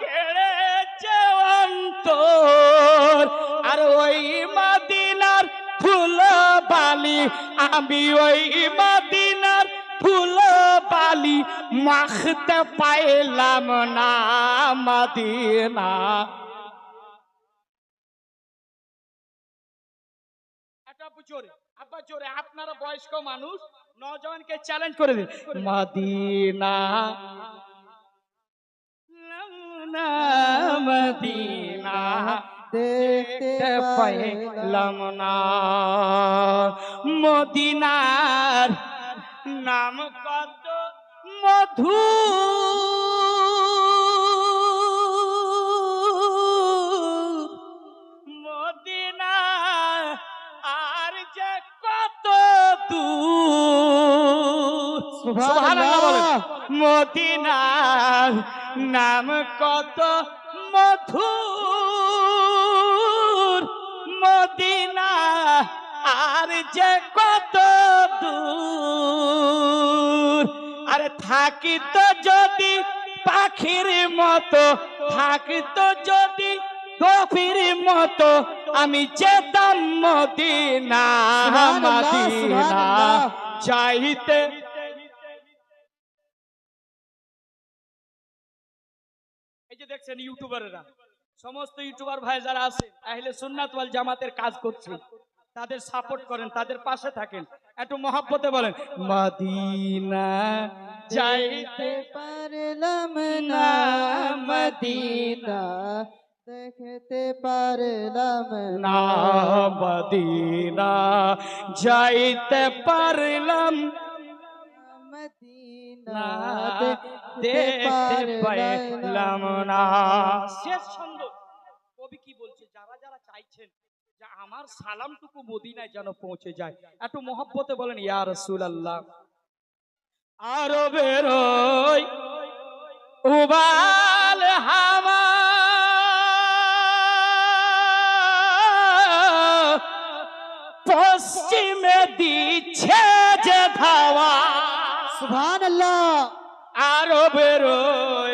কেড়েছে অন্তর, আর ওই মদিনার ফুল বালি, আমি ওই মদিনার ফুল বালি মাখতে পাইলাম না, মদিনা। আব্বা জোরে, আপনারা বয়স্ক মানুষ, নজওয়ানকে চ্যালেঞ্জ করে দিন, মদিনা মদিনা দেখতে পাইলাম না, মদিনার নাম কত মধু, মদিনা আর যে কত দূর, সুবহানাল্লাহ বলেন, মদিনার নাম কত মধুর, মদিনা আর যে কত দূর, আরে থাকিত যদি পাখির মতো, থাকিত যদি গভীর মতো, আমি যেতাম মদিনা, মদিনা চাইতে। এই যে দেখছেন ইউটিউবাররা, সমস্ত ইউটিউবার ভাই যারা আছে আহলে সুন্নাত ওয়াল জামাতের কাজ করছে, তাদের সাপোর্ট করেন, তাদের পাশে থাকেন, একটু মহব্বতে বলেন, মদিনা যাইতে পারলাম না, মদিনা দেখতে পারলাম না, মদিনা যাইতে পারলাম না দেখতে দেখতে পারলাম পাইলাম না। শেষ ছন্দ কবি কি বলছে, যারা যারা চাইছেন যে আমার সালামটুকু মদিনায় যেন পৌঁছে যায়, একটু মহব্বতে বলেন ইয়া রাসূলুল্লাহ। আরবের ওই উবাল হাওয়া পশ্চিমে দিচ্ছে যে ধাওয়া, সুবহানাল্লাহ। আরবের ওই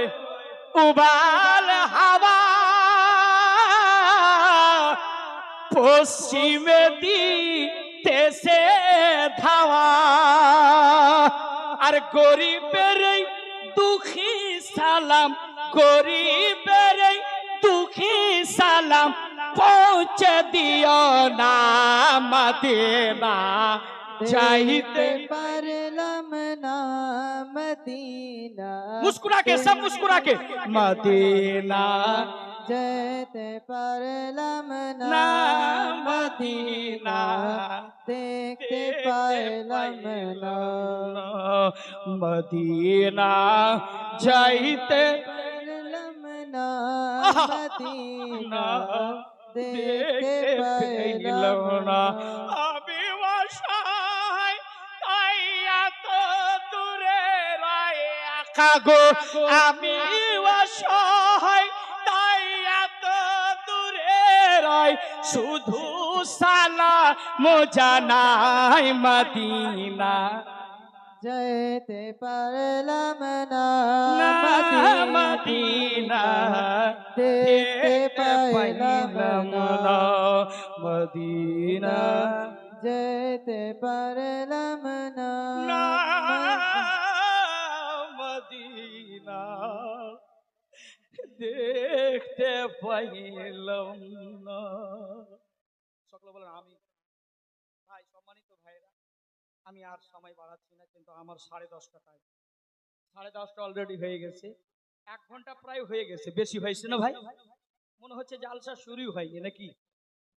উবাল হাওয়া পশ্চিমে দিতেছে ধাওয়া, আর গরিবের এই দুঃখী সালাম, গরিবের এই দুঃখী সালাম পৌঁছে দিও না মদিনা চাইতে। পারলাম না মদিনা, मुस्कुरा के सब मुस्कुरा के मदीना যেতে পারলাম না ना মদিনা, मदीना দেখতে পারলাম না मदीना जाइते পারলাম না আহা! মদিনা, ना দেখতে দেখতে পারলাম পেলাম না। না। আমি অসহায় তাই এত দূরে রয়ে একা গো, আমি অসহায় তাই এত দূরে রয়, শুধু সালাম জানাই মদিনা যেতে পারলাম না না মদিনা, মদিনা দেখতে পাইলাম পাইলাম না না মদিনা যেতে পারলাম না না মদিনা দেখতে পাইলাম না। সকলে বলেন আমি। ভাই সম্মানিত ভাইরা, আমি আর সময় বাড়াচ্ছি না, কিন্তু আমার 10:30টা টাইম, 10:30টা অলরেডি হয়ে গেছে, 1 ঘন্টা প্রায় হয়ে গেছে, বেশি হয়েছে না ভাই? মনে হচ্ছে জালসা শুরু হয়নি নাকি?